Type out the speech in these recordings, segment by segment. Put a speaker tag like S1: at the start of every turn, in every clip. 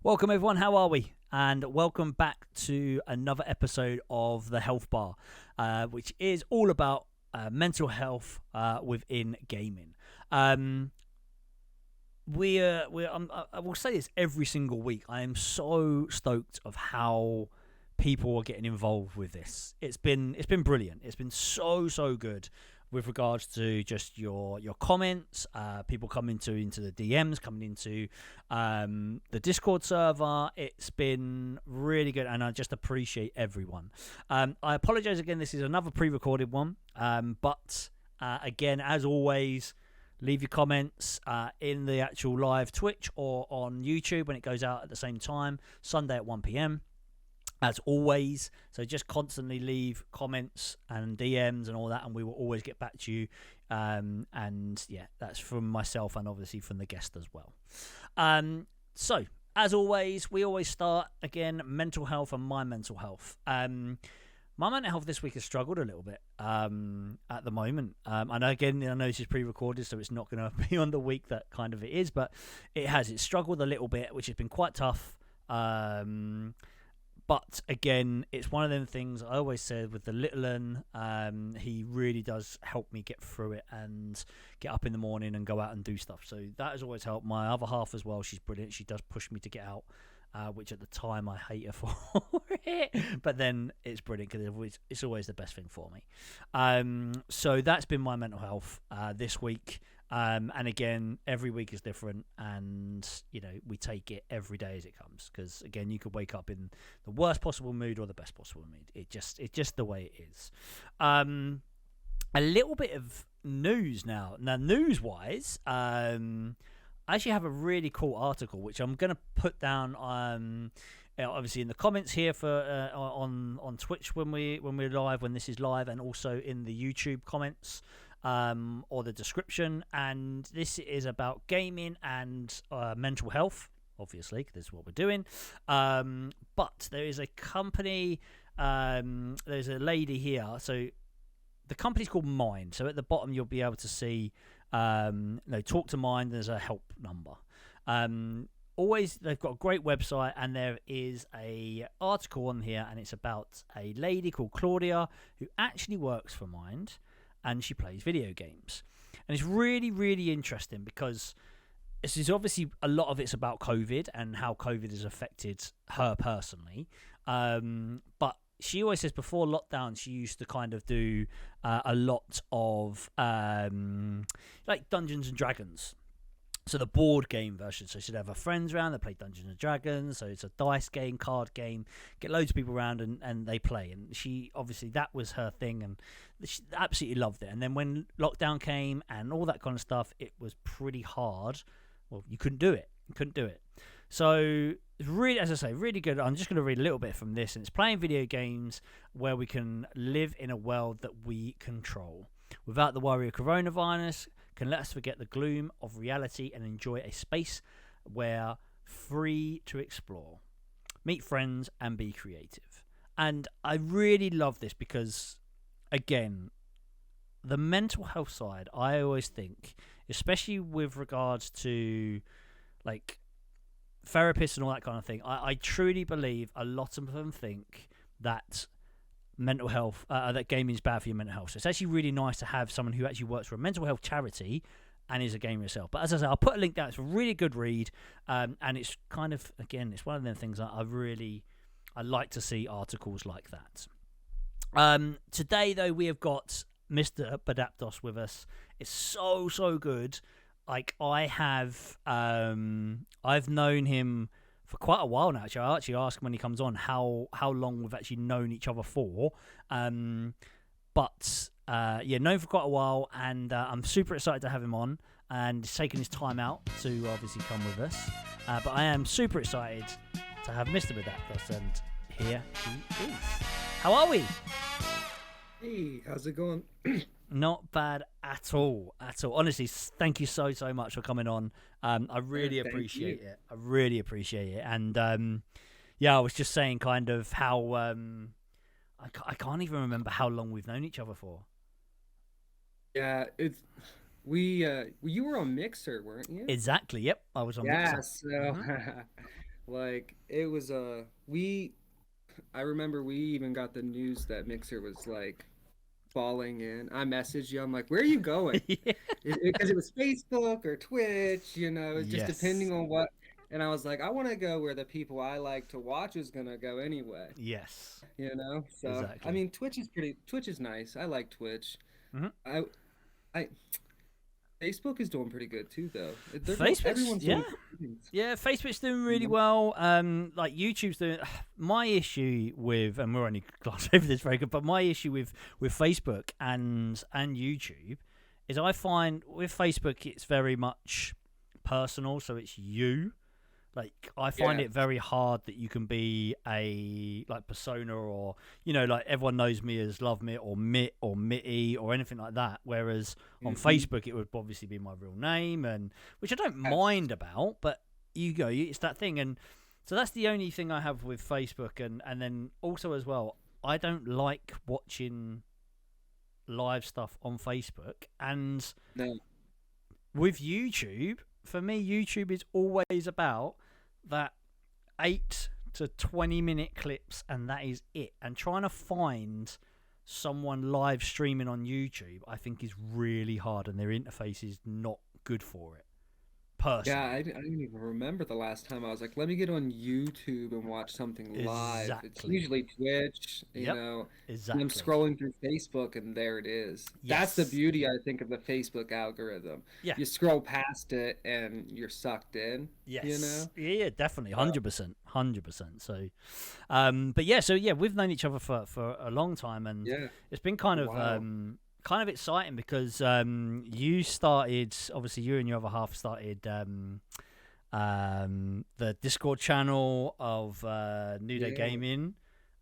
S1: Welcome everyone, how are we? And welcome back to another episode of the Health Bar, which is all about mental health within gaming. I will say this every single week. I am so stoked of how people are getting involved with this. It's been brilliant. It's been so good with regards to just your comments, people coming into the DMs, coming into the Discord server. It's been really good, and I just appreciate everyone. I apologize again. This is another pre-recorded one, but again, as always, leave your comments in the actual live Twitch or on YouTube when it goes out at the same time, Sunday at 1 p.m. as always. So just constantly leave comments and DMs and all that, and we will always get back to you. And yeah, that's from myself and obviously from the guest as well. So as always, we always start again mental health and my mental health. My mental health this week has struggled a little bit at the moment. I know this is pre-recorded, so it's not going to be on the week that kind of it is, but it's struggled a little bit, which has been quite tough. But again, it's one of them things I always said with the little one. He really does help me get through it and get up in the morning and go out and do stuff. So that has always helped. My other half as well, she's brilliant. She does push me to get out, which at the time I hate her for it. But then it's brilliant because it's always the best thing for me. So that's been my mental health this week. And again, every week is different, and we take it every day as it comes, because again, you could wake up in the worst possible mood or the best possible mood. It's just the way it is. A little bit of news now. News wise, I actually have a really cool article which I'm going to put down obviously in the comments here for on Twitch when we're live, when this is live, and also in the YouTube comments or the description. And this is about gaming and mental health, obviously, because this is what we're doing. But there is a company, there's a lady here. So the company's called Mind. So at the bottom, you'll be able to see, talk to Mind. There's a help number. Always, they've got a great website, and there is a article on here, and it's about a lady called Claudia who actually works for Mind, and she plays video games. And it's really, really interesting because this is obviously a lot of it's about COVID and how COVID has affected her personally. But she always says before lockdown, she used to kind of do a lot of like Dungeons and Dragons. So the board game version. So she'd have her friends around that play Dungeons and Dragons. So it's a dice game, card game. Get loads of people around and they play. And she, obviously, that was her thing. And she absolutely loved it. And then when lockdown came and all that kind of stuff, it was pretty hard. Well, you couldn't do it. So really, as I say, really good. I'm just going to read a little bit from this. And it's playing video games where we can live in a world that we control without the worry of coronavirus, can let us forget the gloom of reality and enjoy a space where free to explore, meet friends, and be creative. And I really love this because, again, the mental health side, I always think, especially with regards to like therapists and all that kind of thing, I truly believe a lot of them think that mental health, that gaming is bad for your mental health. So it's actually really nice to have someone who actually works for a mental health charity and is a gamer herself. But as I say, I'll put a link down. It's a really good read, and it's kind of, again, it's one of them things that I like to see articles like that. Today though, we have got MrBadapdos with us. It's so good. Like I've known him for quite a while now. Actually, I actually ask him when he comes on how long we've actually known each other for. Known for quite a while, and I'm super excited to have him on, and he's taking his time out to obviously come with us. But I am super excited to have MrBadapdos, and here he is. How are we?
S2: Hey, how's it going?
S1: Not bad at all. Honestly, thank you so much for coming on. I really appreciate it. And I was just saying kind of how I can't even remember how long we've known each other for.
S2: Yeah, you were on Mixer, weren't you?
S1: Exactly. Yep, I was on Mixer.
S2: So Like it was we I remember we even got the news that Mixer was like falling in. I messaged you. I'm like, "Where are you going?"
S1: Yeah.
S2: Because it was Facebook or Twitch, just
S1: Yes.
S2: depending on what. And I was like, I want to go where the people I like to watch is gonna go anyway.
S1: Yes.
S2: So I
S1: Exactly.
S2: mean, Twitch is nice. I like Twitch.
S1: Hmm.
S2: I I Facebook is doing pretty good too, though.
S1: Facebook's
S2: Everyone's
S1: yeah.
S2: doing good things.
S1: Yeah, Facebook's doing
S2: You
S1: really
S2: know?
S1: well. Like YouTube's doing. My issue with, and we're only glossing over this very good, but my issue with Facebook and YouTube is I find with Facebook it's very much personal, so it's you. Like I find
S2: Yeah.
S1: it very hard that you can be a like persona or like everyone knows me as Love Mitt or Mitt or Mitty or anything like that. Whereas on
S2: Hmm.
S1: Facebook it would obviously be my real name, and which I don't
S2: Yes.
S1: mind about, but it's that thing. And so that's the only thing I have with Facebook. And then also as well, I don't like watching live stuff on Facebook. And
S2: No.
S1: with YouTube, for me, YouTube is always about that 8 to 20 minute clips, and that is it. And trying to find someone live streaming on YouTube, I think, is really hard, and their interface is not good for it,
S2: Yeah,
S1: personally.
S2: I didn't even remember the last time I was like, let me get on YouTube and watch something live. It's
S1: Exactly.
S2: usually Twitch,
S1: Yep.
S2: and I'm
S1: Exactly.
S2: scrolling through Facebook and there it is. That's the
S1: Yes.
S2: beauty, I think, of the Facebook algorithm.
S1: Yeah.
S2: You scroll past it and you're sucked in, you
S1: Yes.
S2: know?
S1: Yeah, definitely.
S2: Uh,
S1: 100%. 100%. So, but yeah, we've known each other for a long time, and
S2: yeah.
S1: it's been
S2: Wow.
S1: kind of exciting because you started, obviously you and your other half started the Discord channel of New Day
S2: Yeah.
S1: Gaming,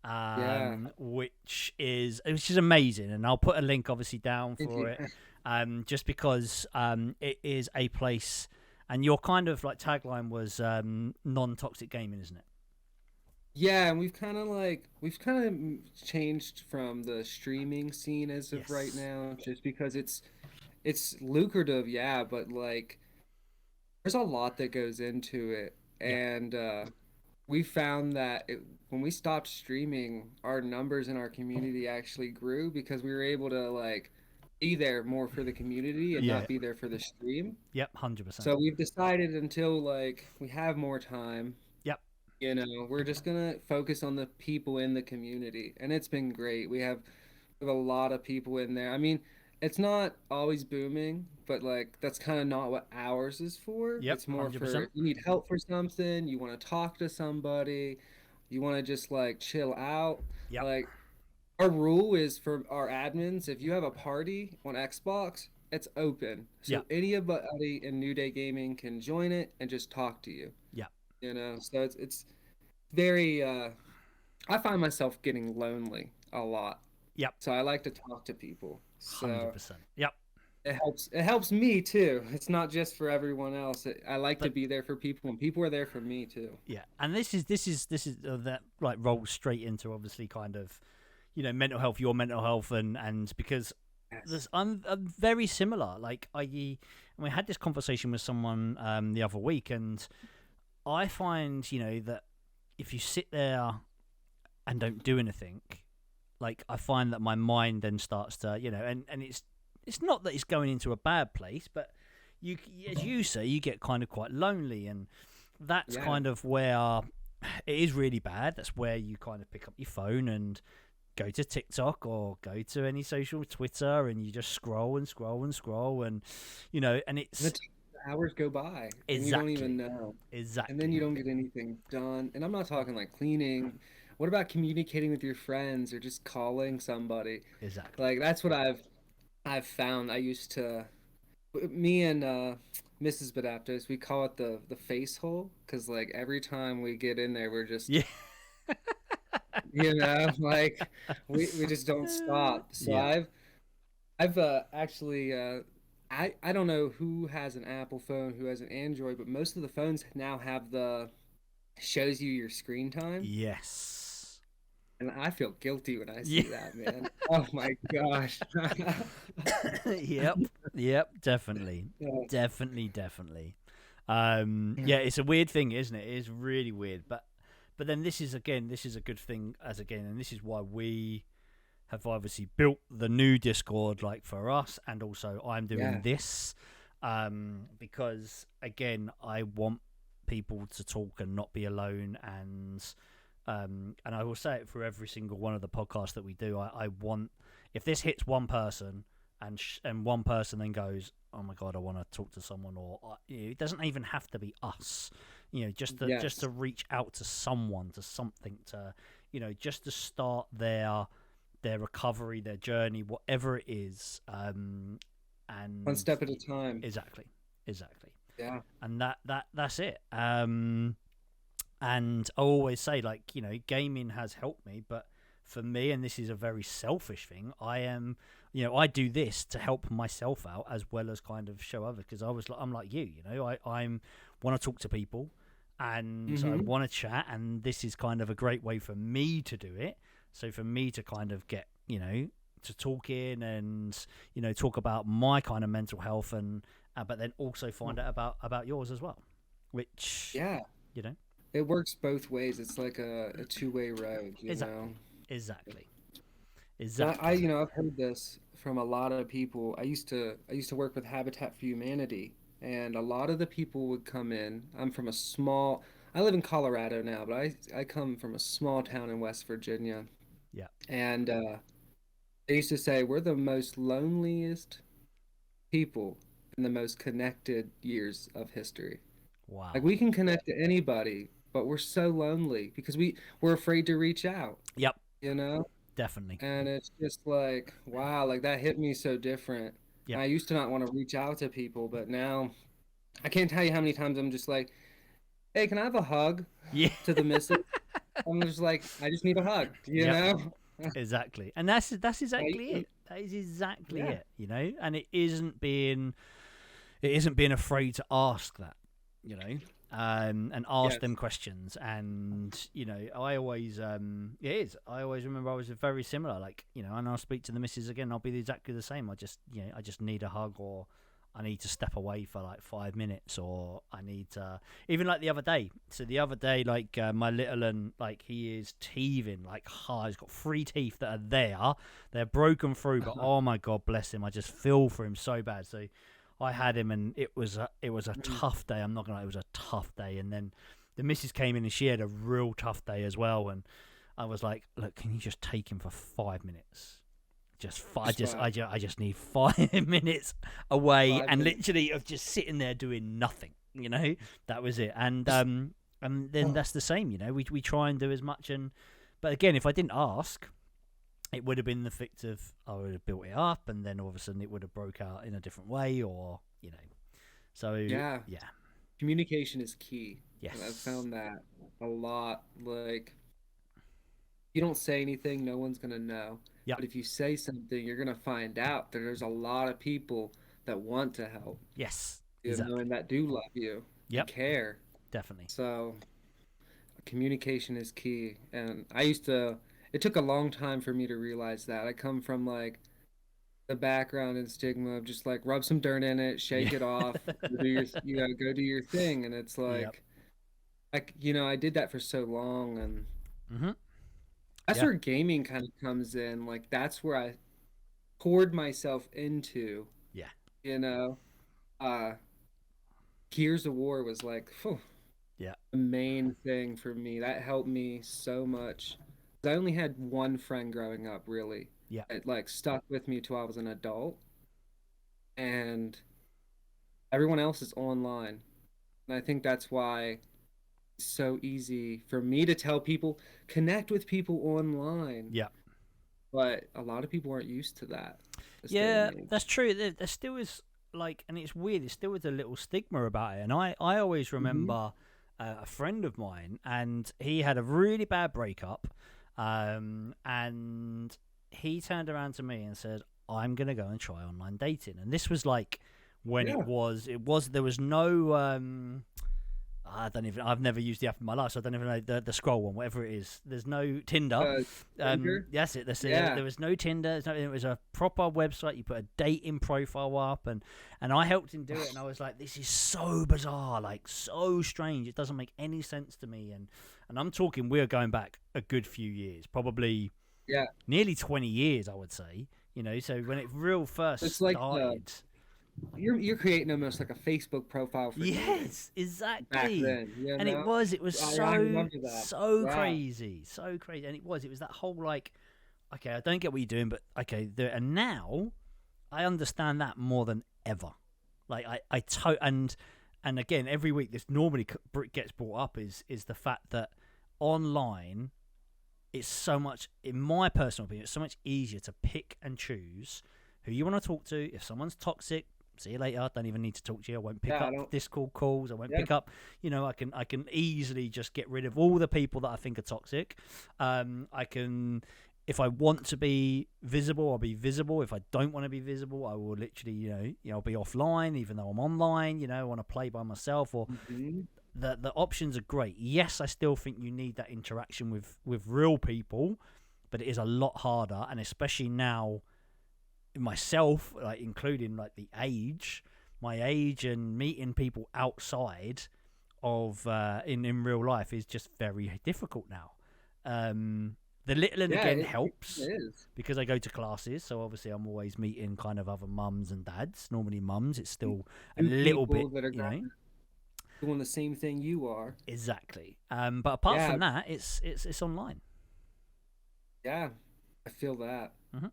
S2: Yeah.
S1: which is amazing, and I'll put a link obviously down for it,
S2: Yeah.
S1: just because it is a place, and your kind of like tagline was non-toxic gaming, isn't it?
S2: Yeah, and we've kind of changed from the streaming scene as of right
S1: Yes.
S2: now, just because it's lucrative, yeah, but like there's a lot that goes into it.
S1: Yep.
S2: And we found that when we stopped streaming, our numbers in our community actually grew because we were able to like be there more for the community and
S1: Yeah.
S2: not be there for the stream.
S1: Yep. 100%.
S2: So we've decided until like we have more time,
S1: Yep.
S2: we're just gonna focus on the people in the community. And it's been great. We have a lot of people in there. I mean, it's not always booming, but like that's kind of not what ours is for.
S1: Yep.
S2: It's more for
S1: 100%.
S2: if you need help for something, you want to talk to somebody, you want to just like chill out.
S1: Yep.
S2: Like our rule is for our admins, if you have a party on Xbox, it's open. So
S1: Yep.
S2: anybody in New Day Gaming can join it and just talk to you.
S1: Yep.
S2: So it's very I find myself getting lonely a lot.
S1: Yep.
S2: So I like to talk to people.
S1: Hundred
S2: So
S1: percent. Yep.
S2: it helps me too. It's not just for everyone else. I like to
S1: But
S2: be there for people and people are there for me too.
S1: yeah, and this is that like rolls straight into obviously kind of mental health, your mental health, and because
S2: Yes.
S1: there's I'm very similar. Like we had this conversation with someone the other week, and I find that if you sit there and don't do anything, like I find that my mind then starts to and it's not that it's going into a bad place, but you as you say you get kind of quite lonely, and that's
S2: Yeah.
S1: kind of where it is really bad. That's where you kind of pick up your phone and go to TikTok or go to any social Twitter, and you just scroll and scroll and scroll, and and
S2: And
S1: it's
S2: the hours go by and you don't even
S1: exactly
S2: know. And then
S1: exactly
S2: you don't get anything done. And I'm not talking like cleaning. What about communicating with your friends or just calling somebody?
S1: exactly
S2: Like that's what I've found. I used to me and Mrs. Badapdos, we call it the face hole because like every time we get in there, we're just
S1: yeah
S2: like we just don't stop. So
S1: yeah
S2: I've actually I don't know who has an Apple phone, who has an Android, but most of the phones now have the shows you your screen time,
S1: yes
S2: and I feel guilty when I
S1: yeah
S2: see that, man. Oh my gosh.
S1: yep, yep, definitely,
S2: Yeah.
S1: definitely, definitely. Yeah, it's a weird thing, isn't it? It is really weird. But then this is a good thing and this is why we have obviously built the new Discord, like for us, and also I'm doing this, because again, I want people to talk and not be alone, and I will say it for every single one of the podcasts that we do. I want, if this hits one person and one person then goes, oh my god, I want to talk to someone, or it doesn't even have to be us, just to reach out to someone, to something, to just to start their recovery, their journey, whatever it is, and
S2: one step at a time.
S1: Exactly.
S2: Yeah.
S1: And that's it. And I always say, like, gaming has helped me, but for me, and this is a very selfish thing, I do this to help myself out as well as kind of show others, because I'm like you, I want to talk to people, and I want to chat, and this is kind of a great way for me to do it. So for me to kind of get, to talk in and, talk about my kind of mental health, and but then also find out about yours as well, which,
S2: it works both ways. It's like a two-way road, you know?
S1: Exactly.
S2: I've heard this from a lot of people. I used to work with Habitat for Humanity, and a lot of the people would come in. I live in Colorado now, but I come from a small town in West Virginia.
S1: Yeah.
S2: And they used to say we're the most loneliest people in the most connected years of history.
S1: Wow.
S2: Like, we can connect to anybody, but we're so lonely because we're afraid to reach out.
S1: Yep.
S2: Definitely. And it's just like, wow, like that hit me so different. Yep. I used to not want to reach out to people, but now I can't tell you how many times I'm just like, hey, can I have a hug?
S1: Yeah.
S2: To the missus. I'm just like, I just need a hug, you know?
S1: Exactly. And that's exactly it. That is exactly it, and it isn't being afraid to ask that, and ask them questions. And, I always, I always remember I was very similar, like, and I'll speak to the missus again. I'll be exactly the same. I just need a hug, or I need to step away for like 5 minutes, or I need to, even like the other day. So the other day, like my little one, like he is teething like hard. He's got 3 teeth that are there. They're broken through, but oh my God, bless him. I just feel for him so bad. So I had him, and it was a tough day. I'm not gonna lie, it was a tough day. And then the missus came in, and she had a real tough day as well. And I was like, look, can you just take him for 5 minutes? I just need 5 minutes away, and literally of just sitting there doing nothing. That was it. And then that's the same. We try and do as much, but again, if I didn't ask, it would have been the fact of I would have built it up, and then all of a sudden it would have broke out in a different way, or So yeah,
S2: communication is key.
S1: Yes,
S2: and I've found that a lot. Like, you don't say anything, no one's gonna know. Yep. But if you say something, you're gonna find out that there's a lot of people that want to help.
S1: Yes,
S2: exactly. And that do love you. Yep. And care.
S1: Definitely.
S2: So communication is key. And it took a long time for me to realize that. I come from like the background and stigma of just like rub some dirt in it, shake it off, go do your thing. And it's like, I did that for so long, and that's where gaming kind of comes in. Like, that's where I poured myself into. Yeah. Gears of War was like, the main thing for me. That helped me so much. I only had one friend growing up, really. Yeah. It like stuck with me till I was an adult. And everyone else is online. And I think that's why it's so easy for me to tell people, connect with people online.
S1: Yeah.
S2: But a lot of people aren't used to that.
S1: Yeah, that's true. There still is, like, and it's weird, there still is a little stigma about it. And I always remember a friend of mine, and he had a really bad breakup. And he turned around to me and said, I'm going to go and try online dating. And this was like when there was no, I've never used the app in my life, so I don't even know the scroll one, whatever it is. There's no Tinder.
S2: Tinder?
S1: That's it. That's it.
S2: Yeah.
S1: There was no Tinder. It was a proper website. You put a dating profile up, and I helped him do it, and I was like, this is so bizarre, like so strange. It doesn't make any sense to me. And I'm talking, we're going back a good few years, probably nearly 20 years, I would say. So when it real first
S2: It's
S1: started.
S2: like you're creating almost like a Facebook profile for
S1: yes, exactly.
S2: back then,
S1: and it was
S2: I remember that.
S1: so crazy, and it was that whole like, okay, I don't get what you're doing, but okay, and now I understand that more than ever. Like and again, every week this normally gets brought up is the fact that online it's so much, in my personal opinion, it's so much easier to pick and choose who you want to talk to. If someone's toxic, see you later. I don't even need to talk to you. I won't pick up Discord calls. I won't pick up. I can easily just get rid of all the people that I think are toxic. I can, if I want to be visible, I'll be visible. If I don't want to be visible, I will literally, I'll be offline, even though I'm online. I want to play by myself. Or the options are great. Yes, I still think you need that interaction with real people, but it is a lot harder, and especially now. Myself, like including like my age and meeting people outside of in real life is just very difficult now. The little and again helps because I go to classes, so obviously I'm always meeting kind of other mums and dads. Normally mums, it's still a little bit
S2: that are doing the same thing you are.
S1: Exactly. But apart from that, it's online.
S2: Yeah, I feel that.
S1: Mm-hmm.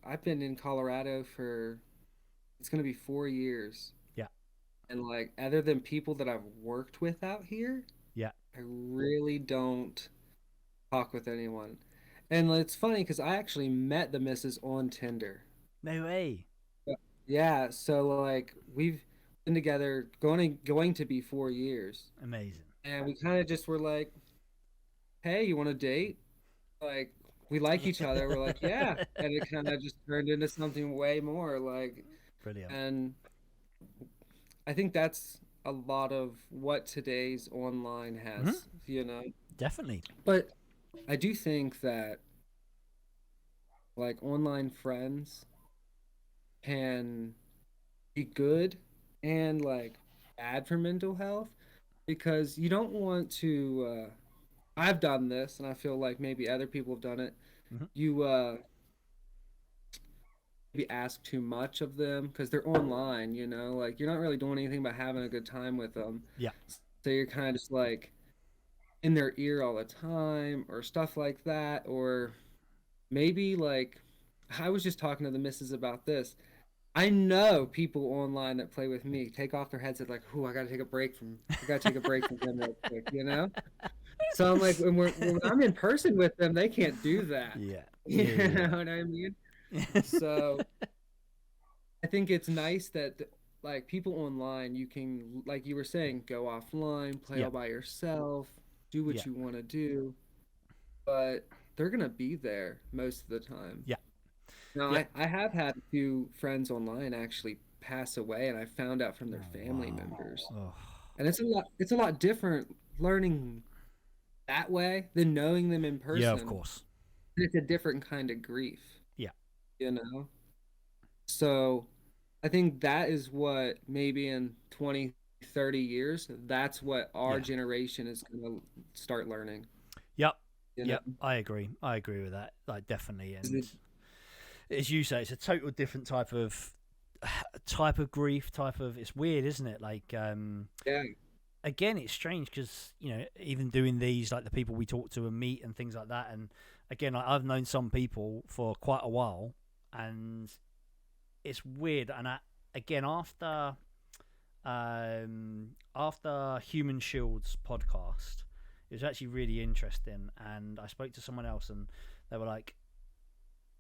S2: I've been in Colorado for, it's going to be 4 years.
S1: Yeah.
S2: And like, other than people that I've worked with out here, I really don't talk with anyone. And it's funny because I actually met the missus on Tinder.
S1: No way.
S2: Yeah. So like, we've been together going to be 4 years.
S1: Amazing.
S2: And we kind of just were like, hey, you want to date? Like, we like each other. We're like, yeah. And it kind of just turned into something way more like.
S1: Brilliant.
S2: And I think that's a lot of what today's online has,
S1: Definitely.
S2: But I do think that like online friends can be good and like bad for mental health, because you don't want to I've done this, and I feel like maybe other people have done it. You maybe ask too much of them because they're online, like you're not really doing anything but having a good time with them.
S1: Yeah.
S2: So you're kind of just like in their ear all the time or stuff like that. Or maybe like, I was just talking to the missus about this. I know people online that play with me take off their headset like, "Ooh, I gotta take a break from them real quick," So I'm like, when I'm in person with them, they can't do that.
S1: Yeah.
S2: You know what I mean? So I think it's nice that like people online, you can, like you were saying, go offline, play all by yourself, do what you want to do, but they're gonna be there most of the time.
S1: Yeah.
S2: Now, I have had a few friends online actually pass away, and I found out from their family members. And it's a lot different learning that way than knowing them in person.
S1: Yeah, of course.
S2: It's a different kind of grief.
S1: Yeah.
S2: So I think that is what maybe in 20, 30 years, that's what our generation is going to start learning.
S1: Yep. I agree with that. Like, definitely. And as you say, it's a total different type of grief, it's weird, isn't it? Like, again, it's strange because, even doing these, like the people we talk to and meet and things like that. And again, I've known some people for quite a while, and it's weird. And again, after Human Shield's podcast, it was actually really interesting. And I spoke to someone else, and they were like,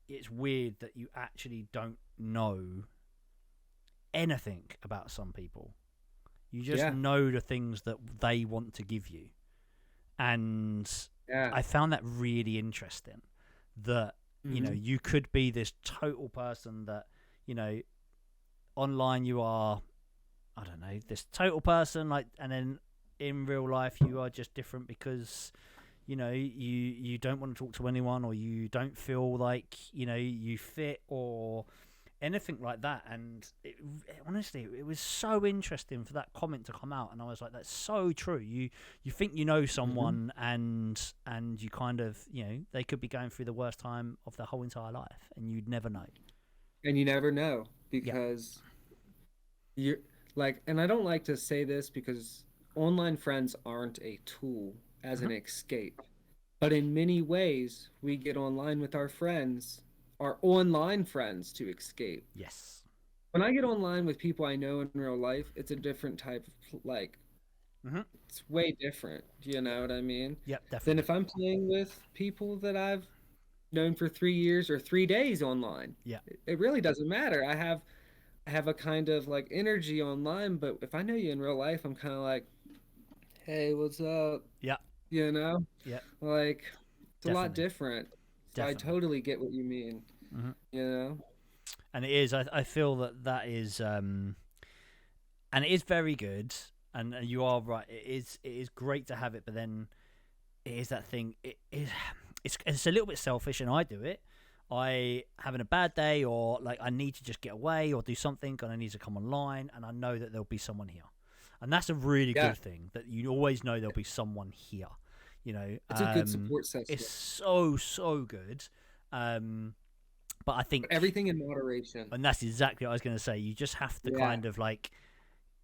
S1: it's weird that you actually don't know anything about some people. You just know the things that they want to give you. And I found that really interesting, that, you could be this total person that, online you are, I don't know, this total person, like, and then in real life you are just different because you don't want to talk to anyone, or you don't feel like you fit or anything like that. And honestly, it was so interesting for that comment to come out, and I was like, that's so true. You think
S2: Hmm.
S1: someone, and you kind of they could be going through the worst time of their whole entire life, and you'd never know.
S2: And you never know
S1: Yeah.
S2: because you're like, and I don't like to say this because online friends aren't a tool as
S1: Hmm.
S2: an escape. But in many ways, we get online with our friends, our online friends, to escape.
S1: Yes.
S2: When I get online with people I know in real life, it's a different type of like,
S1: Hmm.
S2: it's way different. Do you know what I mean?
S1: Yep,
S2: Than
S1: definitely.
S2: if I'm playing with people that I've known for 3 years or 3 days online.
S1: Yeah.
S2: It really doesn't matter. I have a kind of like energy online, but if I know you in real life, I'm kind of like, hey, what's up?
S1: Yeah.
S2: You know,
S1: Yeah.
S2: like it's a lot
S1: Definitely.
S2: different. So I
S1: Definitely.
S2: totally get what you mean.
S1: Hmm.
S2: You know,
S1: And it is. I feel that is, and it is very good. And you are right. It is great to have it, but then it is that thing. It's a little bit selfish, and I do it. I having a bad day, or like I need to just get away or do something, and I need to come online, and I know that there'll be someone here, and that's a really
S2: yeah,
S1: good thing. That you always know there'll be someone here.
S2: it's a good support
S1: It's
S2: system.
S1: so good. Um, but I
S2: But
S1: think,
S2: everything in moderation.
S1: and that's exactly what I was going to say. You just have to
S2: Yeah,
S1: kind of like,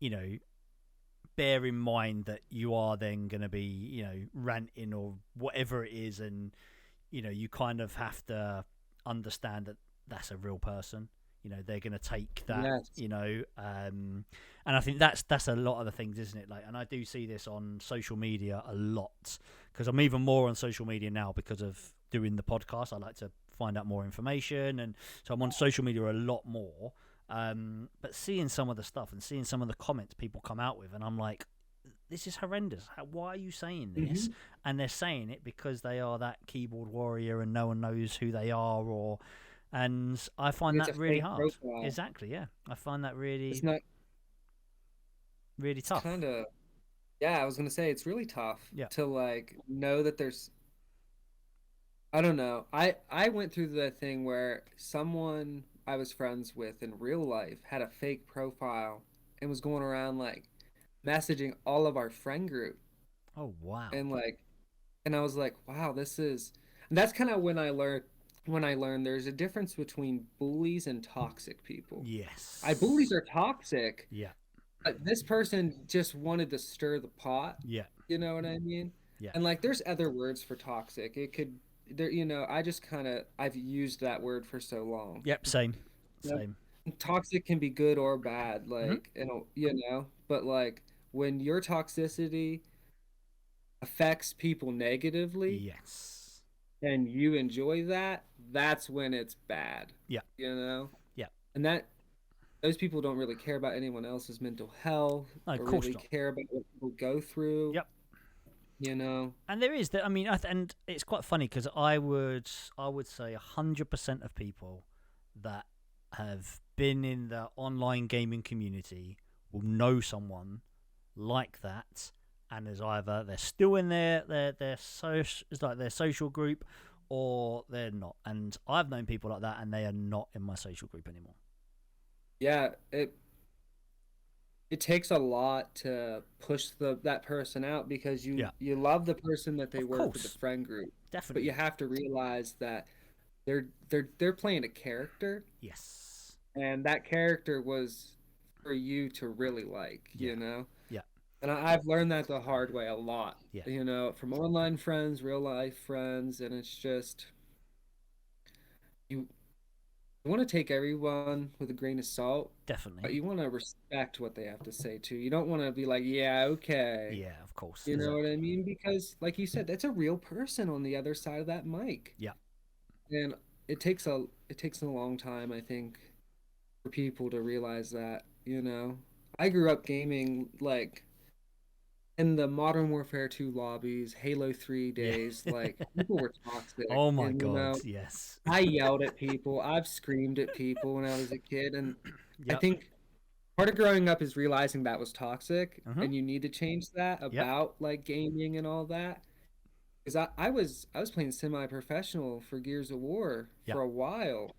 S1: you know, bear in mind that you are then going to be, ranting or whatever it is, and you kind of have to understand that that's a real person. They're going to take that.
S2: yes,
S1: And I think that's a lot of the things, isn't it? Like, and I do see this on social media a lot because I'm even more on social media now because of doing the podcast. I like to find out more information, and so I'm on social media a lot more. But seeing some of the stuff and seeing some of the comments people come out with, and I'm like, this is horrendous. Why are you saying this?
S2: hmm,
S1: And they're saying it because they are that keyboard warrior and no one knows who they are, and I find
S2: it's
S1: that
S2: a
S1: really
S2: fake
S1: hard.
S2: profile.
S1: Exactly, yeah. I find that
S2: It's
S1: really,
S2: not.
S1: really
S2: It's
S1: tough.
S2: kind of, yeah. I was gonna say it's really tough
S1: Yeah.
S2: to like know that there's. I don't know. I went through the thing where someone I was friends with in real life had a fake profile and was going around like messaging all of our friend group
S1: Oh wow.
S2: and like and I was like, wow, this is and that's kind of when I learned there's a difference between bullies and toxic people. I bullies
S1: Yes.
S2: are toxic,
S1: Yeah.
S2: but this person just wanted to stir the pot.
S1: Yeah.
S2: You know what I mean?
S1: Yeah.
S2: And like there's other words for toxic. It could there I just kind of I've used that word for so long.
S1: Yep. Same.
S2: You
S1: Same.
S2: know, toxic can be good or bad,
S1: Hmm.
S2: like but like when your toxicity affects people negatively
S1: Yes.
S2: and you enjoy that, that's when it's bad,
S1: Yeah.
S2: you know?
S1: Yeah.
S2: And that those people don't really care about anyone else's mental health
S1: No, of
S2: or
S1: course
S2: really
S1: not.
S2: care about what people go through,
S1: Yep.
S2: you know?
S1: And there is that. I mean, and it's quite funny because I would say 100% of people that have been in the online gaming community will know someone like that, and is either they're still in their social, it's like their social group, or they're not. And I've known people like that, and they are not in my social group anymore.
S2: Yeah, it takes a lot to push that person out because
S1: Yeah,
S2: you love the person that they
S1: of
S2: were for the
S1: course,
S2: friend group, but you
S1: definitely.
S2: have to realize that they're playing a character,
S1: Yes.
S2: and that character was for you to really like,
S1: Yeah. Yeah.
S2: And I've learned that the hard way a lot,
S1: Yeah.
S2: from online friends, real life friends, and it's just you you want to take everyone with a grain of salt, but
S1: Definitely.
S2: you want to respect what they have to say too. You don't want to be like, yeah, okay.
S1: Yeah. Of course.
S2: You know what I
S1: Exactly.
S2: mean? Because, like you said, that's a real person on the other side of that mic,
S1: Yeah.
S2: and it takes a long time, I think, for people to realize that. I grew up gaming like in the Modern Warfare 2 lobbies, Halo 3
S1: Yeah.
S2: days. Like people were toxic,
S1: Oh my
S2: and
S1: god. Yes.
S2: I yelled at people. I've screamed at people when I was a kid, and I
S1: Yep.
S2: think part of growing up is realizing that was toxic
S1: Mm-hmm.
S2: and you need to change that
S1: Yep.
S2: about like gaming and all that. Because I was playing semi-professional for Gears of War
S1: Yep.
S2: for a while,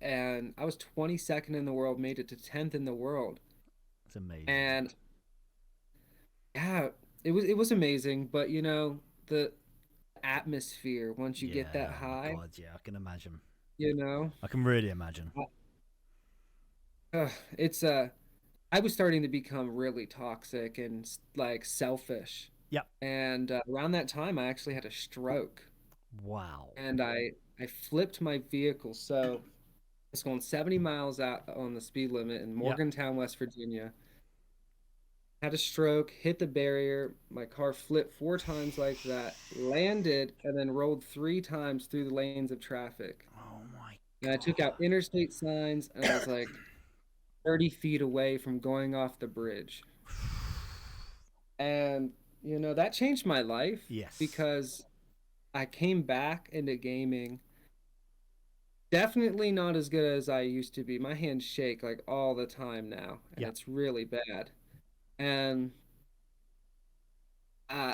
S2: and I was 22nd in the world, made it to 10th in the world.
S1: It's amazing.
S2: And yeah, it was amazing, but the atmosphere once you get that
S1: Yeah. Oh
S2: high,
S1: God. Yeah. I can imagine.
S2: you know,
S1: I can really imagine.
S2: it's I was starting to become really toxic and like selfish.
S1: Yep.
S2: And around that time, I actually had a stroke,
S1: Wow.
S2: and I flipped my vehicle. So it's going 70 miles out on the speed limit in
S1: Yep.
S2: Morgantown, West Virginia. Had a stroke, hit the barrier. My car flipped 4 times like that, landed, and then rolled 3 times through the lanes of traffic.
S1: Oh my
S2: And I took out
S1: God.
S2: interstate signs, and I was like 30 feet away from going off the bridge. And, that changed my life
S1: Yes.
S2: because I came back into gaming. Definitely not as good as I used to be. My hands shake like all the time now, and
S1: Yep.
S2: it's really bad. And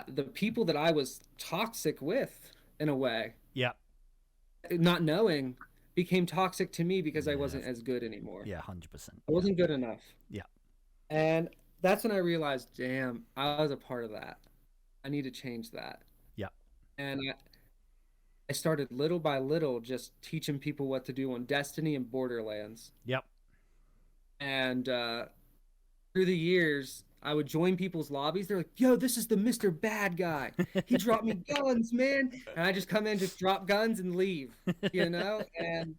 S2: the people that I was toxic with, in a way,
S1: Yep.
S2: not knowing, became toxic to me because I
S1: Yeah.
S2: wasn't as good anymore.
S1: Yeah. 100%.
S2: I
S1: Yeah.
S2: wasn't good enough.
S1: Yeah.
S2: And that's when I realized, damn, I was a part of that. I need to change that.
S1: Yeah.
S2: And I started little by little just teaching people what to do on Destiny and Borderlands.
S1: Yep.
S2: And through the years, I would join people's lobbies. They're like, "Yo, this is the Mr. Bad guy. He dropped me guns, man." And I just come in, just drop guns and leave, And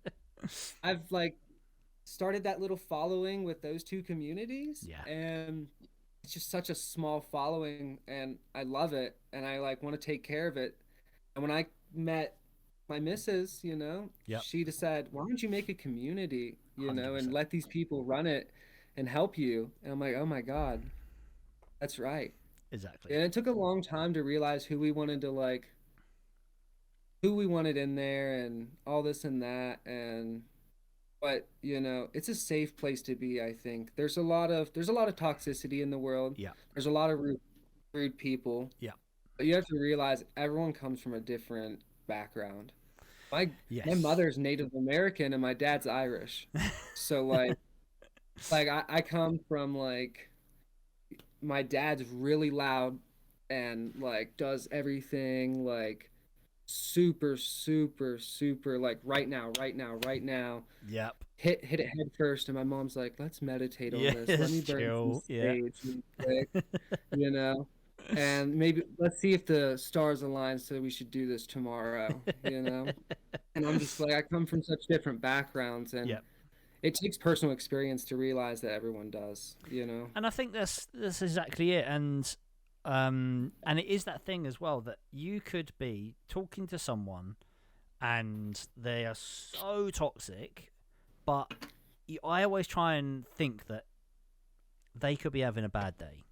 S2: I've like started that little following with those two communities,
S1: Yeah.
S2: and it's just such a small following, and I love it, and I like want to take care of it. And when I met my missus,
S1: Yep.
S2: she decided, why don't you make a community, and
S1: 100%.
S2: let these people run it and help you? And I'm like, oh my God, that's right.
S1: Exactly.
S2: And it took a long time to realize who we wanted in there and all this and that. But it's a safe place to be, I think. There's a lot of toxicity in the world.
S1: Yeah.
S2: There's a lot of rude people.
S1: Yeah.
S2: But you have to realize everyone comes from a different background. My
S1: Yes.
S2: mother's Native American and my dad's Irish. So like I come from like my dad's really loud and like does everything like super super super like right now, right now, right now.
S1: Yep.
S2: Hit it head first, and my mom's like, let's meditate on this. Let me
S1: Yes.
S2: burn some
S1: Chill. Yeah.
S2: sage real quick, you know? And maybe let's see if the stars align so we should do this tomorrow. And I'm just like, I come from such different backgrounds, and
S1: Yep.
S2: it takes personal experience to realize that everyone does.
S1: And I think that's exactly it. And it is that thing as well that you could be talking to someone and they are so toxic, but I always try and think that they could be having a bad day,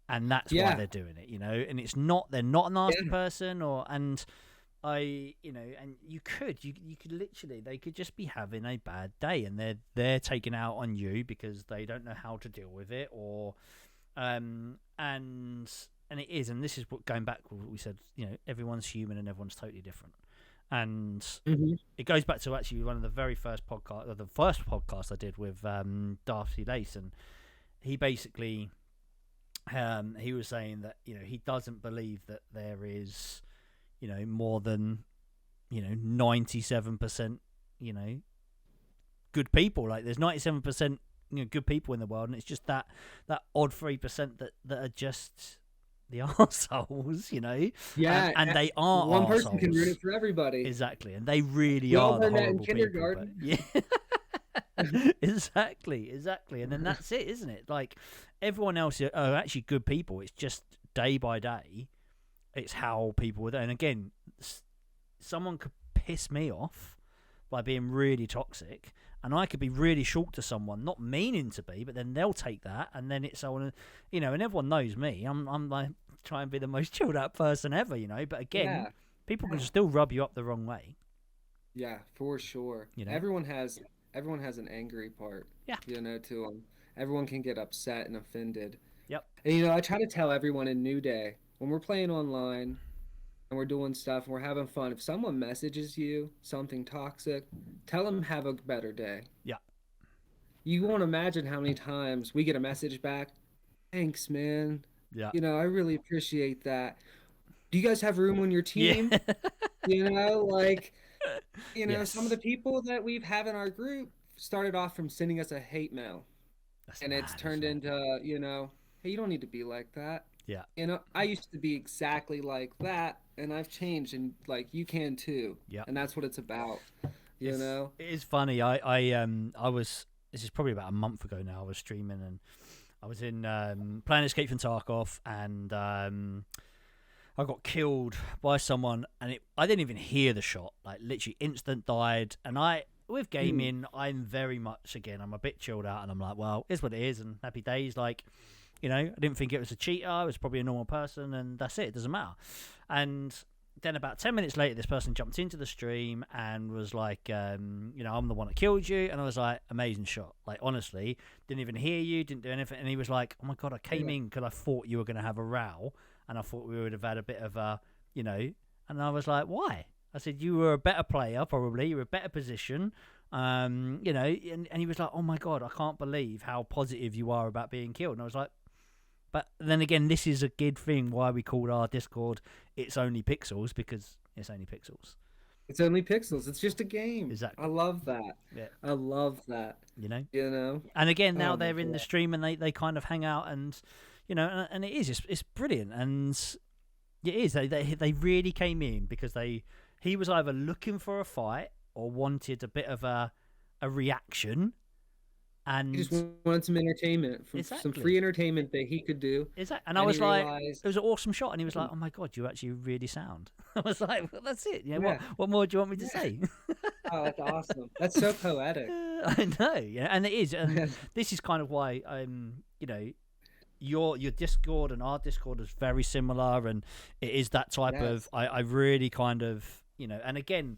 S1: and that's why
S2: Yeah,
S1: they're doing it, and they're not a nasty
S2: yeah,
S1: person, and you could literally, they could just be having a bad day, and they're taking out on you because they don't know how to deal with it, or and it is, and this is what, going back to what we said, everyone's human and everyone's totally different. And
S2: hmm
S1: it goes back to actually one of the very first podcast, or the first podcast I did with Darcy Lace, and he basically he was saying that he doesn't believe that there is more than 97% good people. Like there's 97% good people in the world, and it's just that odd 3% that are just the arseholes,
S2: yeah.
S1: and they are
S2: One person can ruin
S1: arseholes.
S2: it for everybody.
S1: Exactly, and they really
S2: We all
S1: are the
S2: learned that in
S1: horrible people. But
S2: kindergarten.
S1: yeah, exactly, and then that's it, isn't it? Like everyone else are actually good people. It's just day by day, it's how people are there. And again, someone could piss me off by being really toxic, and I could be really short to someone, not meaning to be, but then they'll take that, and then it's someone, and everyone knows me. I'm like try and be the most chilled out person ever, But again,
S2: Yeah,
S1: people can still rub you up the wrong way,
S2: yeah, for sure.
S1: you know.
S2: Everyone has everyone has an angry part,
S1: Yeah.
S2: to them. Everyone can get upset and offended.
S1: Yep.
S2: And I try to tell everyone in New Day when we're playing online and we're doing stuff and we're having fun. If someone messages you something toxic, tell them have a better day.
S1: Yeah.
S2: You won't imagine how many times we get a message back. Thanks, man.
S1: Yeah.
S2: I really appreciate that. Do you guys have room on your
S1: Yeah.
S2: team? Like, some of the
S1: Yes.
S2: people that we've had in our group started off from sending us a hate mail,
S1: That's
S2: and it's
S1: mad,
S2: turned
S1: isn't it?
S2: into, hey, you don't need to be like that.
S1: Yeah.
S2: I used to be exactly like that, and I've changed, and like you can too.
S1: Yeah.
S2: And that's what it's about, you
S1: It's
S2: know?
S1: it is funny. I was, this is probably about a month ago now. I was streaming and I was in playing Escape from Tarkov, and I got killed by someone, and I didn't even hear the shot. Like literally, instant died. And with
S2: Hmm.
S1: gaming, I'm very much, again, I'm a bit chilled out, and I'm like, well, it's what it is, and happy days. Like, I didn't think it was a cheater. It was probably a normal person, and that's it. It doesn't matter. And then about 10 minutes later, this person jumped into the stream and was like, I'm the one that killed you. And I was like, amazing shot. Like, honestly, didn't even hear you, didn't do anything. And he was like, oh my God, I came
S2: Yeah.
S1: in because I thought you were going to have a row. And I thought we would have had a bit of a, and I was like, why? I said, you were a better player, probably. You were a better position. And he was like, oh my God, I can't believe how positive you are about being killed. And I was like, but then again, this is a good thing why we called our Discord It's Only Pixels, because it's only pixels.
S2: It's only pixels. It's just a game. I
S1: Exactly.
S2: love that.
S1: Yeah.
S2: I love that.
S1: You know?
S2: You know?
S1: And again, now
S2: Oh my
S1: they're in the
S2: God.
S1: stream and they kind of hang out, and, and it's brilliant. And it is. They really came in because he was either looking for a fight or wanted a bit of a reaction.
S2: He
S1: And
S2: just wanted some entertainment, from some
S1: exactly.
S2: free entertainment that he could do.
S1: And I
S2: And he
S1: was like,
S2: realized,
S1: it was an awesome shot. And he was like, oh my God, you actually really sound. I was like, well, that's it.
S2: yeah,
S1: What more do you want me to
S2: yeah.
S1: say?
S2: Oh, that's awesome. That's so poetic.
S1: I know, yeah, and it is. And this is kind of why, your Discord and our Discord is very similar. And it is that type of,
S2: Yes.
S1: I really kind of, and again,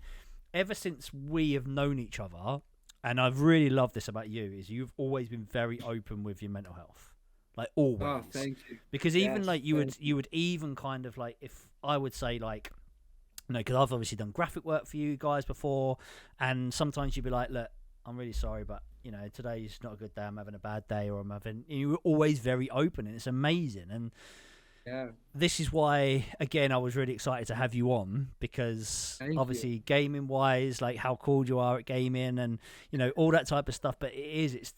S1: ever since we have known each other, and I've really loved this about you, is you've always been very open with your mental health, like
S2: Oh,
S1: always.
S2: thank you.
S1: Because even
S2: Yes,
S1: like
S2: thank
S1: you would even kind of like, if I would say like, because I've obviously done graphic work for you guys before, and sometimes you'd be like, look, I'm really sorry, but today's not a good day. I'm having a bad day, or I'm having. You were always very open, and it's amazing. And
S2: you. Yeah,
S1: this is why, again, I was really excited to have you on, because
S2: thank you.
S1: obviously gaming wise, like how cool you are at gaming, and all that type of stuff. But it's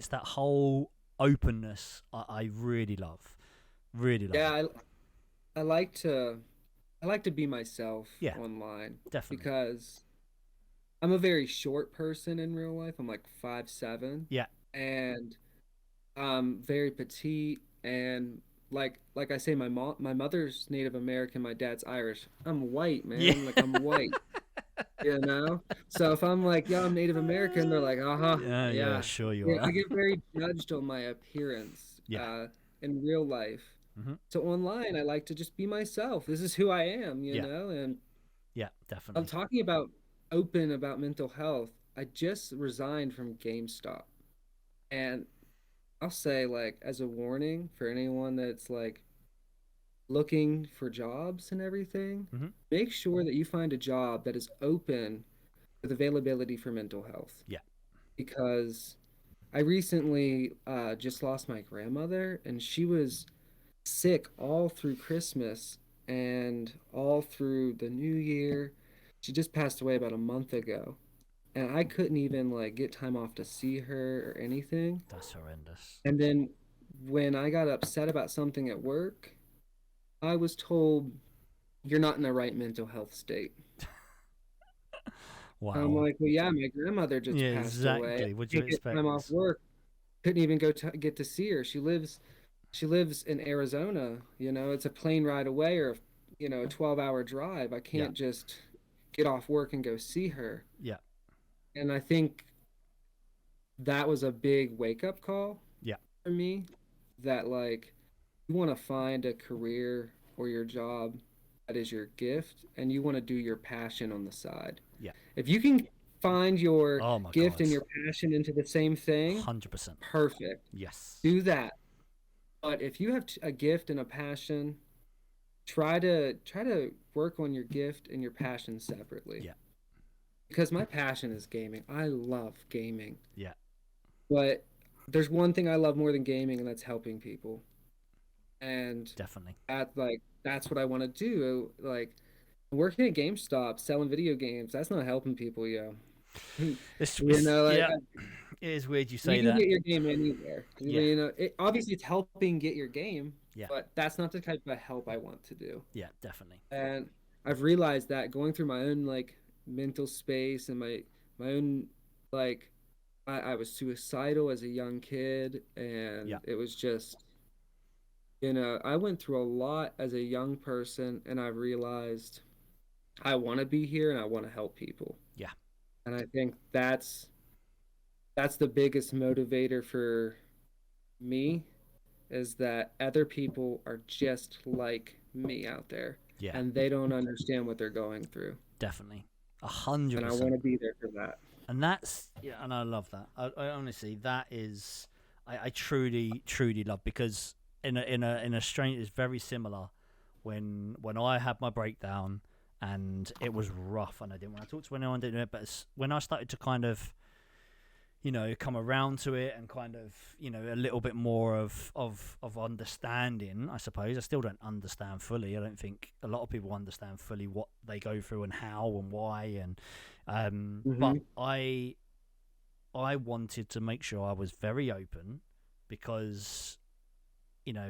S1: that whole openness I really love, really love it.
S2: Yeah, I like to I like to be myself
S1: Yeah,
S2: online
S1: definitely.
S2: because I'm a very short person in real life. I'm like 5'7",
S1: Yeah,
S2: and I'm very petite, and like I say, my mother's Native American, my dad's Irish. I'm white,
S1: yeah,
S2: man. Like I'm white, you know? So if I'm like, yeah, I'm Native American, they're like, uh-huh,
S1: yeah, yeah.
S2: yeah.
S1: Sure you
S2: Yeah,
S1: are.
S2: I get very judged on my appearance
S1: Yeah.
S2: in real life.
S1: Hmm.
S2: So online, I like to just be myself. This is who I am,
S1: Yeah.
S2: and
S1: Yeah.
S2: I'm
S1: Definitely.
S2: talking about open about mental health. I just resigned from GameStop. And I'll say, like, as a warning for anyone that's like looking for jobs and everything,
S1: Hmm.
S2: make sure that you find a job that is open with availability for mental health.
S1: Yeah.
S2: Because I recently just lost my grandmother, and she was sick all through Christmas and all through the New Year. She just passed away about a month ago, and I couldn't even like get time off to see her or anything.
S1: That's horrendous.
S2: And then when I got upset about something at work, I was told you're not in the right mental health state. I'm
S1: Wow.
S2: like, well, yeah, my grandmother just
S1: Yeah.
S2: passed away.
S1: Exactly. What
S2: I
S1: do you
S2: can't get time off
S1: expect?
S2: work. Couldn't even get to see her. She lives in Arizona. It's a plane ride away, or a 12-hour drive. I
S1: Yeah.
S2: can't just get off work and go see her.
S1: Yeah.
S2: And I think that was a big wake up call
S1: Yeah.
S2: for me, that like you want to find a career or your job that is your gift, and you want to do your passion on the side.
S1: Yeah.
S2: If you can find your
S1: Oh my
S2: gift
S1: god.
S2: and your passion into the same thing,
S1: 100%.
S2: perfect.
S1: Yes.
S2: Do that. But if you have a gift and a passion, try to work on your gift and your passion separately.
S1: Yeah.
S2: Because my passion is gaming. I love gaming.
S1: Yeah.
S2: But there's one thing I love more than gaming, and that's helping people. And
S1: Definitely.
S2: that's what I want to do. Like working at GameStop, selling video games, that's not helping people, yo. Like
S1: Yeah. It is weird you
S2: you
S1: say
S2: can
S1: that.
S2: get your game anywhere.
S1: Yeah.
S2: Obviously it's helping get your game,
S1: Yeah.
S2: but that's not the type of help I want to do.
S1: Yeah. Definitely.
S2: And I've realized that going through my own like mental space and my own like I was suicidal as a young kid,
S1: Yeah.
S2: and it was just, I went through a lot as a young person, and I realized I want to be here and I want to help people.
S1: Yeah.
S2: And I think that's the biggest motivator for me, is that other people are just like me out there,
S1: Yeah.
S2: and they don't understand what they're going through.
S1: Definitely. 100%.
S2: And I want to be there for that.
S1: And that's, yeah, and I love that. I honestly, that is, I truly, truly love, because in a strange, it's very similar when I had my breakdown and it was rough and I didn't want to talk to anyone, didn't it? But when I started to kind of, come around to it and kind of, a little bit more of understanding, I suppose. I still don't understand fully. I don't think a lot of people understand fully what they go through and how and why. And but I wanted to make sure I was very open, because,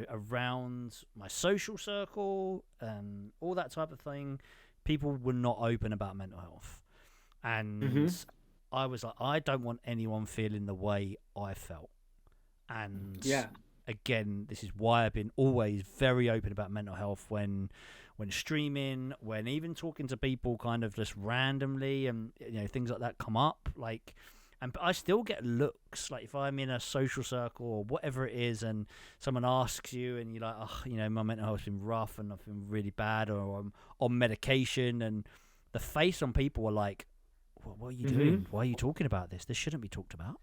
S1: around my social circle and all that type of thing, people were not open about mental health. And I was like, I don't want anyone feeling the way I felt. And
S2: Yeah.
S1: again, this is why I've been always very open about mental health when streaming, when even talking to people kind of just randomly, and things like that come up. And I still get looks, like if I'm in a social circle or whatever it is, and someone asks you, and you're like, oh, my mental health's been rough and I've been really bad, or I'm on medication, and the face on people are like, what are you doing? Why are you talking about this? This shouldn't be talked about.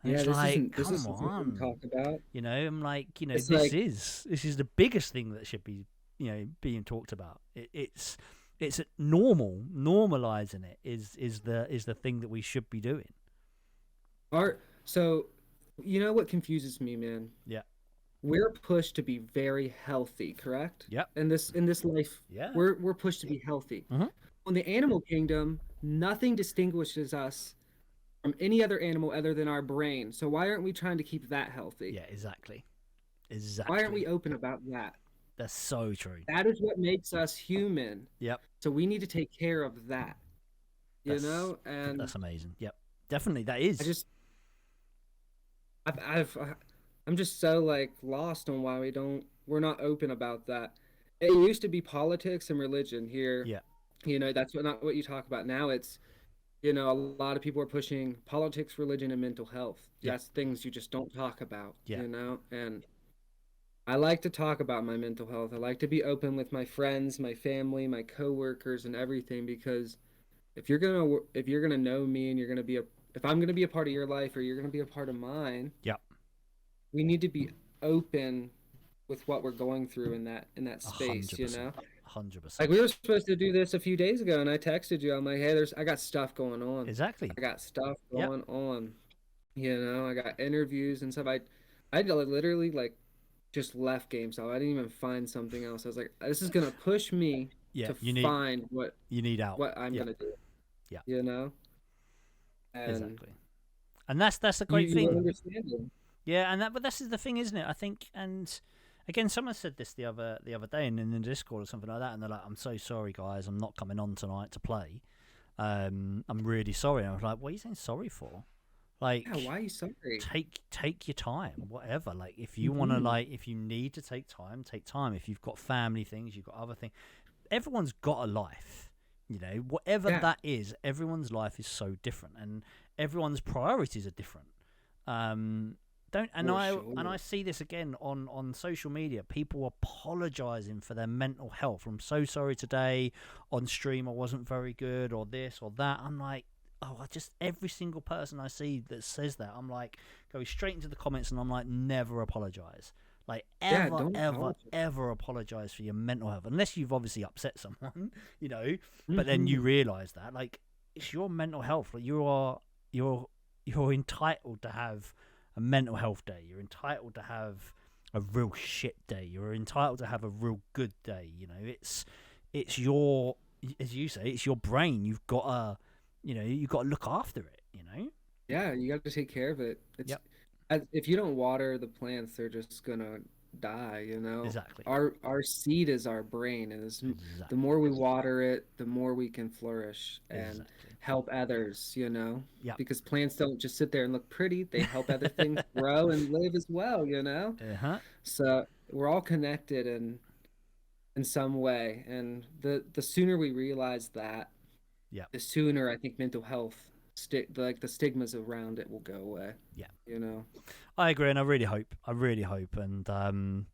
S1: And
S2: Yeah,
S1: it's
S2: this
S1: like,
S2: isn't
S1: come
S2: something we can
S1: on.
S2: talk about.
S1: I'm like,
S2: It's
S1: this
S2: like,
S1: is the biggest thing that should be, being talked about. It's normalizing it is the thing that we should be doing.
S2: So what confuses me, man?
S1: Yeah.
S2: We're pushed to be very healthy, correct?
S1: Yep.
S2: In this life,
S1: Yeah.
S2: we're pushed to be healthy. On the animal kingdom, nothing distinguishes us from any other animal other than our brain. So why aren't we trying to keep that healthy?
S1: Yeah, exactly.
S2: Why aren't we open about that?
S1: That's so true.
S2: That is what makes us human.
S1: Yep.
S2: So we need to take care of that. And
S1: that's amazing. Yep. Definitely, that is.
S2: I'm just so like lost on why we're not open about that. It used to be politics and religion here.
S1: Yeah.
S2: That's not what you talk about now. It's, a lot of people are pushing politics, religion, and mental health.
S1: Yeah.
S2: That's things you just don't talk about.
S1: Yeah.
S2: And I like to talk about my mental health. I like to be open with my friends, my family, my coworkers, and everything, because if you're gonna know me, and if I'm gonna be a part of your life, or you're gonna be a part of mine,
S1: Yep.
S2: we need to be open with what we're going through in that space.
S1: 100%.
S2: Like we were supposed to do this a few days ago, and I texted you. I'm like, hey, I got stuff going on.
S1: Exactly.
S2: I got stuff going on. I got interviews and stuff. I literally like just left GameStop. I didn't even find something else. I was like, this is gonna push me to find what
S1: you need out.
S2: What I'm gonna do.
S1: Yeah.
S2: And
S1: exactly. And that's the great thing.
S2: Understanding.
S1: Yeah, but this is the thing, isn't it? I think, and again, someone said this the other day in the Discord or something like that, and they're like, "I'm so sorry, guys, I'm not coming on tonight to play. I'm really sorry." And I was like, "What are you saying sorry for? Like,
S2: yeah, why are you sorry?
S1: Take your time, whatever. Like, if you want to, if you need to take time, take time. If you've got family things, you've got other things. Everyone's got a life, whatever that is. Everyone's life is so different, and everyone's priorities are different. I see this again on social media. People apologizing for their mental health. I'm so sorry today on stream. I wasn't very good, or this or that. I'm like, I just every single person I see that says that, I'm like, go straight into the comments, and I'm like, never apologize. Like
S2: Yeah,
S1: ever,
S2: don't
S1: ever,
S2: apologize.
S1: ever apologize for your mental health, unless you've obviously upset someone, you know. But then you
S2: Hmm.
S1: realize that, like, it's your mental health. Like you're you're entitled to have a mental health day. You're entitled to have a real shit day. You're entitled to have a real good day. You know, it's your, as you say, it's your brain. You've got to, you know, you've got to look after it. You know.
S2: Yeah, you got to take care of it. It's
S1: Yep.
S2: if you don't water the plants, they're just gonna die, you know.
S1: Exactly.
S2: Our seed is our brain, and the
S1: Exactly.
S2: more we water it, the more we can flourish and
S1: Exactly.
S2: help others, you know.
S1: Yep.
S2: Because plants don't just sit there and look pretty, they help other things grow and live as well, you know.
S1: Uh huh.
S2: So we're all connected in some way, and the sooner we realize that,
S1: Yep.
S2: the sooner I think mental health like the stigmas around it will go away,
S1: Yeah.
S2: you know.
S1: I agree, and I really hope. I really hope, and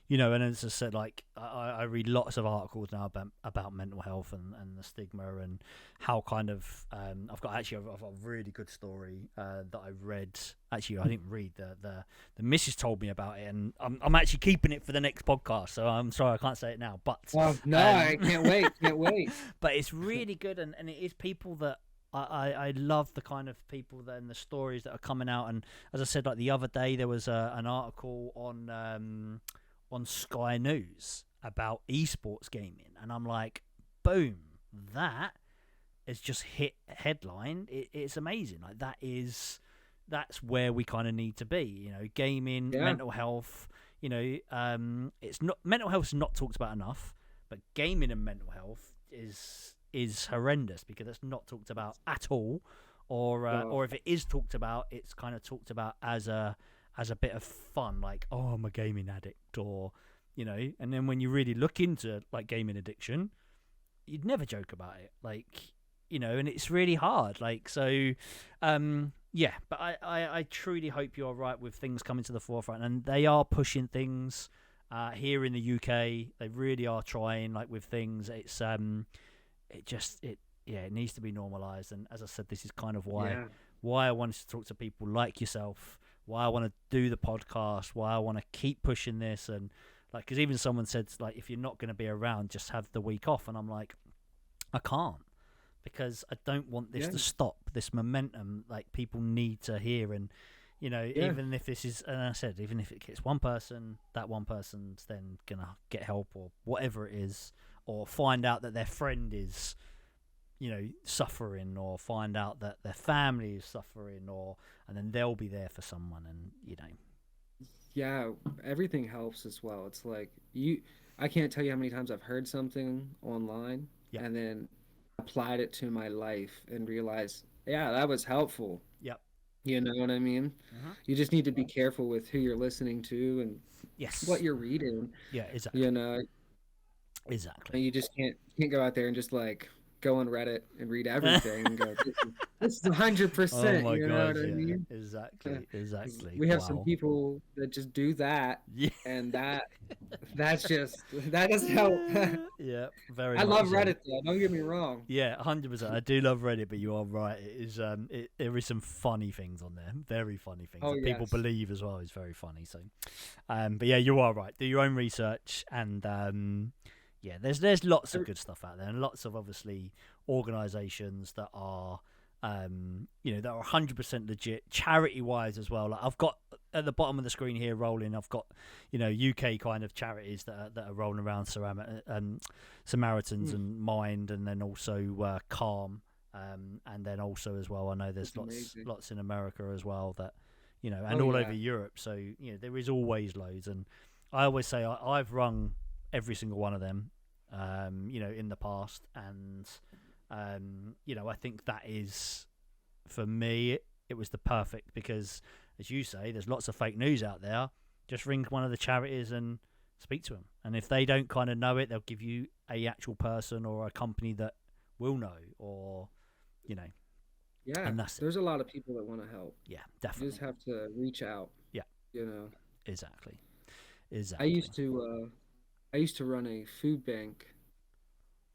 S1: you know, and as I said, like I read lots of articles now about mental health and the stigma and how kind of I've got a really good story that I read. Actually, I didn't read the missus told me about it, and I'm actually keeping it for the next podcast. So I'm sorry I can't say it now, but
S2: Oh no, I can't wait, can't wait.
S1: but it's really good, and it is people that. I love the kind of people that, and the stories that are coming out, and as I said, like the other day there was an article on Sky News about esports gaming, and I'm like, boom, that is just hit headline. It's amazing. Like that's where we kind of need to be. You know, gaming,
S2: Yeah,
S1: mental health. You know, it's not mental health's not talked about enough, but gaming and mental health is horrendous because it's not talked about at all,
S2: no,
S1: or if it is talked about, it's kind of talked about as a bit of fun, like, oh, I'm a gaming addict, or you know. And then when you really look into like gaming addiction, you'd never joke about it, like, you know. And it's really hard, like, so yeah. But I truly hope you're right with things coming to the forefront, and they are pushing things here in the UK. They really are trying, like, with things. It yeah, it needs to be normalized. And as I said, this is kind of
S2: yeah,
S1: why I wanted to talk to people like yourself, why I want to do the podcast, why I want to keep pushing this. And like, because even someone said, like, if you're not going to be around, just have the week off. And I'm like, I can't, because I don't want this
S2: yeah,
S1: to stop, this momentum. Like, people need to hear. And you know,
S2: yeah,
S1: even if this is, and I said, even if it hits one person, that one person's then gonna get help or whatever it is, or find out that their friend is, you know, suffering, or find out that their family is suffering, or and then they'll be there for someone. And you know,
S2: yeah. Everything helps as well. It's like I can't tell you how many times I've heard something online
S1: yep,
S2: and then applied it to my life and realized, yeah, that was helpful.
S1: yep,
S2: You know what I mean?
S1: uh-huh.
S2: You just need to be careful with who you're listening to and what
S1: Yes,
S2: you're reading.
S1: yeah,
S2: You
S1: exactly,
S2: know,
S1: exactly.
S2: you just can't go out there and just like go on Reddit and read everything and go, this is hundred
S1: Oh
S2: percent.
S1: my
S2: You know
S1: god,
S2: what I
S1: yeah,
S2: mean? Yeah.
S1: exactly,
S2: 'Cause
S1: exactly.
S2: we have some
S1: Wow.
S2: people that just do that,
S1: Yeah.
S2: and that's just that doesn't help.
S1: Yeah, very
S2: I
S1: much
S2: love
S1: so.
S2: Reddit though. Don't get me wrong.
S1: Yeah, 100%. I do love Reddit, but you are right. It is there is some funny things on there, very funny things
S2: Oh
S1: that people
S2: yes.
S1: believe as well. Is very funny. So, but yeah, you are right. Do your own research, and yeah, there's lots of
S2: Every-
S1: good stuff out there, and lots of obviously organisations that are you know, that are 100% legit, charity wise as well. Like, I've got at the bottom of the screen here rolling, I've got, you know, UK kind of charities that are rolling around, Samaritans
S2: Mm,
S1: and Mind, and then also Calm, and then also as well, I know there's
S2: that's amazing.
S1: lots in America as well, that, you know, and
S2: Oh
S1: all over
S2: yeah.
S1: Europe. So you know, there is always loads, and I always say I've rung every single one of them, you know, in the past, and you know, I think that is, for me, it was the perfect, because, as you say, there's lots of fake news out there. Just ring one of the charities and speak to them, and if they don't kind of know it, they'll give you a actual person or a company that will know, or you know,
S2: Yeah.
S1: and that's it.
S2: There's a lot of people that want to help.
S1: Yeah,
S2: You just
S1: definitely.
S2: have to reach out.
S1: Yeah,
S2: You know.
S1: exactly,
S2: I
S1: exactly.
S2: used to uh I used to run a food bank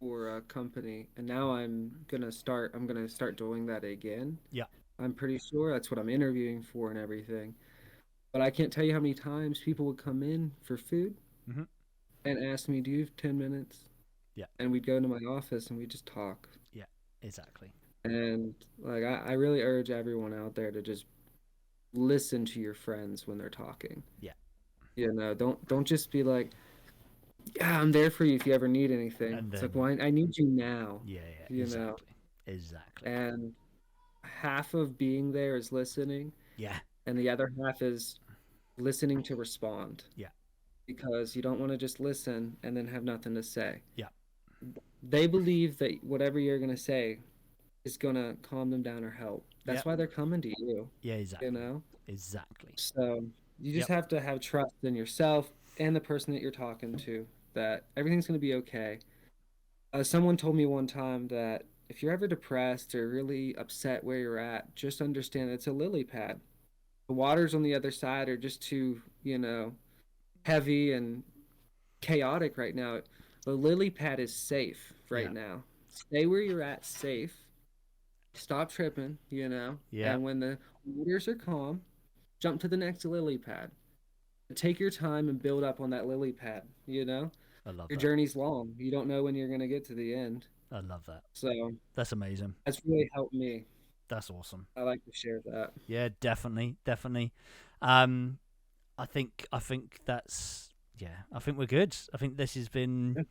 S2: for a company, and now I'm gonna start doing that again.
S1: Yeah.
S2: I'm pretty sure that's what I'm interviewing for and everything. But I can't tell you how many times people would come in for food
S1: Hmm.
S2: and ask me, "Do you have 10 minutes?"
S1: Yeah.
S2: And we'd go into my office and we'd just talk.
S1: Yeah. Exactly.
S2: And like I really urge everyone out there to just listen to your friends when they're talking.
S1: Yeah.
S2: Don't just be like, "Yeah, I'm there for you if you ever need anything."
S1: And
S2: It's like,
S1: then,
S2: "Well, I need you now,"
S1: yeah, yeah,
S2: you know.
S1: exactly. Exactly.
S2: And half of being there is listening,
S1: Yeah.
S2: and the other half is listening to respond,
S1: Yeah.
S2: because you don't want to just listen and then have nothing to say.
S1: Yeah.
S2: They believe that whatever you're going to say is going to calm them down or help.
S1: Yeah.
S2: That's why they're coming to you,
S1: Yeah,
S2: you
S1: exactly.
S2: know?
S1: Exactly.
S2: So you just
S1: Yep.
S2: have to have trust in yourself and the person that you're talking to, that everything's going to be okay. Someone told me one time that if you're ever depressed or really upset where you're at, just understand it's a lily pad. The waters on the other side are just too, heavy and chaotic right now. The lily pad is safe right
S1: Yeah.
S2: now. Stay where you're at, safe. Stop tripping,
S1: Yeah.
S2: and when the waters are calm, jump to the next lily pad. Take your time and build up on that lily pad.
S1: I love
S2: Your
S1: that.
S2: journey's long. You don't know when you're going to get to the end.
S1: I love that.
S2: So
S1: That's amazing.
S2: that's really helped me.
S1: That's awesome.
S2: I like to share that.
S1: Yeah, definitely, definitely. Um, I think that's yeah. I think we're good. I think this has been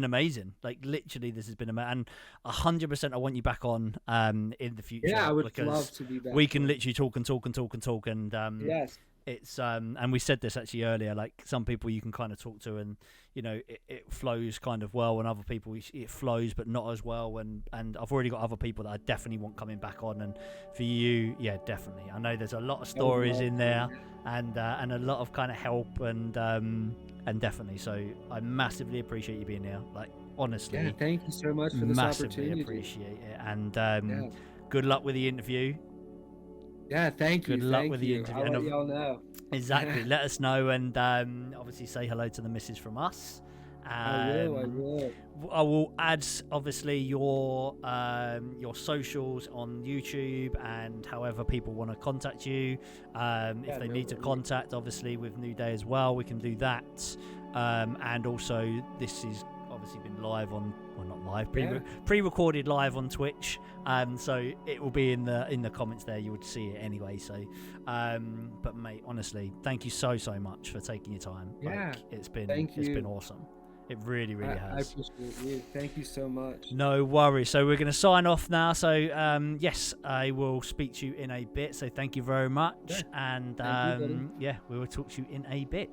S1: amazing. Like literally, this has been amazing. And 100%, I want you back on in the
S2: Yeah,
S1: future
S2: I would love
S1: because
S2: to be back
S1: we can
S2: on.
S1: literally talk and talk and talk and talk and
S2: Yes.
S1: it's and we said this actually earlier, like some people you can kind of talk to and it flows kind of well, and other people it flows but not as well, and I've already got other people that I definitely want coming back on, and for you, yeah, definitely. I know there's a lot of
S2: I would
S1: stories
S2: love
S1: in
S2: to.
S1: there and a lot of kind of help and definitely, so I massively appreciate you being here, like honestly,
S2: Yeah, thank you so much for this
S1: massively
S2: opportunity.
S1: appreciate it, and
S2: Yeah.
S1: good luck with the interview.
S2: Yeah, thank you.
S1: Good luck
S2: Thank
S1: with the
S2: you.
S1: interview,
S2: I'll
S1: and
S2: let y'all know.
S1: exactly. Let us know, and obviously say hello to the missus from us.
S2: I will. I will.
S1: I will add obviously your socials on YouTube and however people want to contact you. If
S2: Yeah,
S1: they
S2: no
S1: need to
S2: worries.
S1: contact, obviously with New Day as well, we can do that. And also this is obviously been live on, well, not live,
S2: Yeah.
S1: pre-recorded live on Twitch. So it will be in the comments there. You would see it anyway. So, but mate, honestly, thank you so much for taking your time.
S2: Yeah.
S1: Like, it's been
S2: Thank
S1: it's been
S2: you.
S1: awesome. It really
S2: I
S1: has.
S2: appreciate you. Thank you so much.
S1: No worries. So we're going to sign off now. So yes, I will speak to you in a bit. So thank you very much,
S2: Yeah.
S1: and
S2: Thank you, buddy.
S1: yeah, we will talk to you in a bit.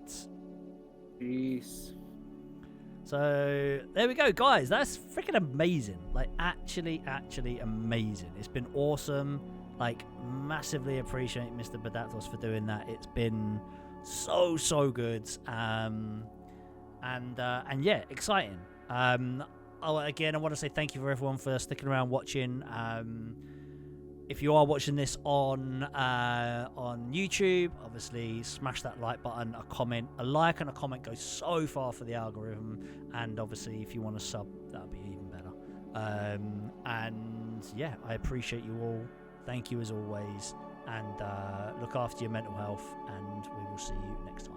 S2: Peace.
S1: So there we go, guys. That's freaking amazing. Like actually amazing. It's been awesome. Like massively appreciate MrBadapdos for doing that. It's been so good. And yeah, exciting. Again, I want to say thank you for everyone for sticking around watching. If you are watching this on YouTube, obviously smash that like button, a comment. A like and a comment goes so far for the algorithm, and obviously if you want to sub, that would be even better. And yeah, I appreciate you all. Thank you as always, and look after your mental health, and we will see you next time.